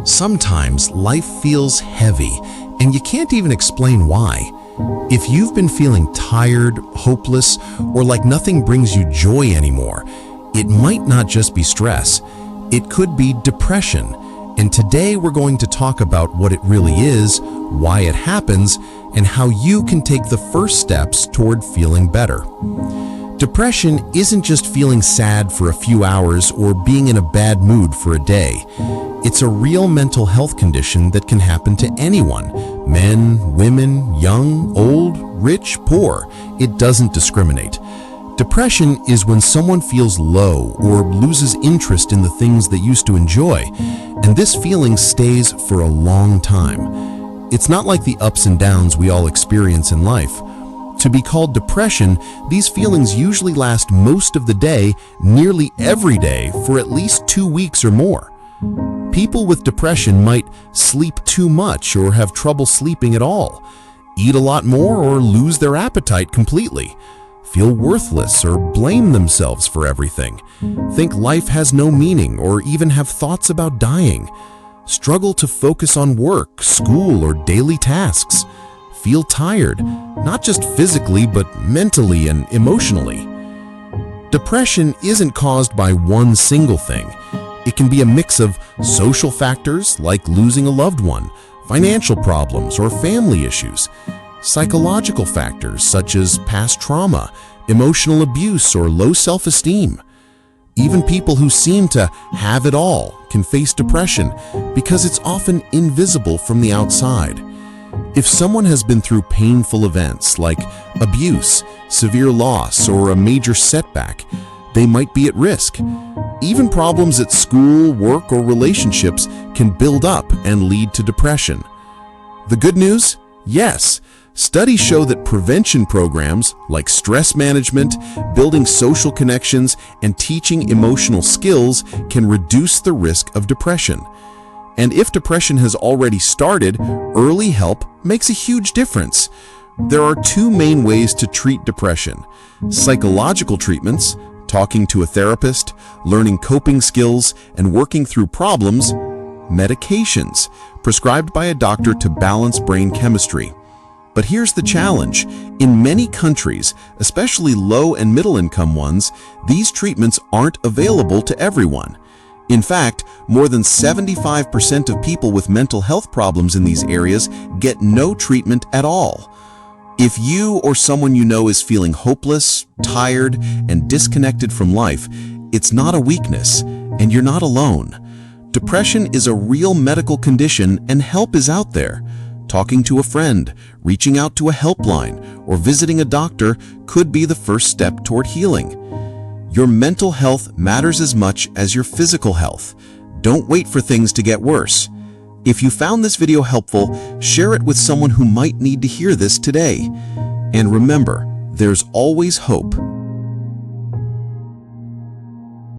Sometimes life feels heavy, and you can't even explain why. If you've been feeling tired, hopeless, or like nothing brings you joy anymore, it might not just be stress. It could be depression. And today we're going to talk about what it really is, why it happens, and how you can take the first steps toward feeling better. Depression isn't just feeling sad for a few hours or being in a bad mood for a day. It's a real mental health condition that can happen to anyone, men, women, young, old, rich, poor. It doesn't discriminate. Depression is when someone feels low or loses interest in the things they used to enjoy, and this feeling stays for a long time. It's not like the ups and downs we all experience in life. To be called depression, these feelings usually last most of the day, nearly every day, for at least 2 weeks or more. People with depression might sleep too much or have trouble sleeping at all, eat a lot more or lose their appetite completely, feel worthless or blame themselves for everything, think life has no meaning or even have thoughts about dying, struggle to focus on work, school, or daily tasks, feel tired, not just physically but mentally and emotionally. Depression isn't caused by one single thing. It can be a mix of social factors like losing a loved one, financial problems or family issues, psychological factors such as past trauma, emotional abuse, or low self-esteem. Even people who seem to have it all can face depression because it's often invisible from the outside. If someone has been through painful events like abuse, severe loss, or a major setback, they might be at risk. Even problems at school, work, or relationships can build up and lead to depression. The good news? Yes. Studies show that prevention programs like stress management, building social connections, and teaching emotional skills can reduce the risk of depression. And if depression has already started, early help makes a huge difference. There are two main ways to treat depression: psychological treatments, talking to a therapist, learning coping skills, and working through problems; medications, prescribed by a doctor to balance brain chemistry. But here's the challenge. In many countries, especially low and middle income ones, these treatments aren't available to everyone. In fact, more than 75% of people with mental health problems in these areas get no treatment at all. If you or someone you know is feeling hopeless, tired, and disconnected from life, it's not a weakness, and you're not alone. Depression is a real medical condition, and help is out there. Talking to a friend, reaching out to a helpline, or visiting a doctor could be the first step toward healing. Your mental health matters as much as your physical health. Don't wait for things to get worse. If you found this video helpful, share it with someone who might need to hear this today. And remember, there's always hope.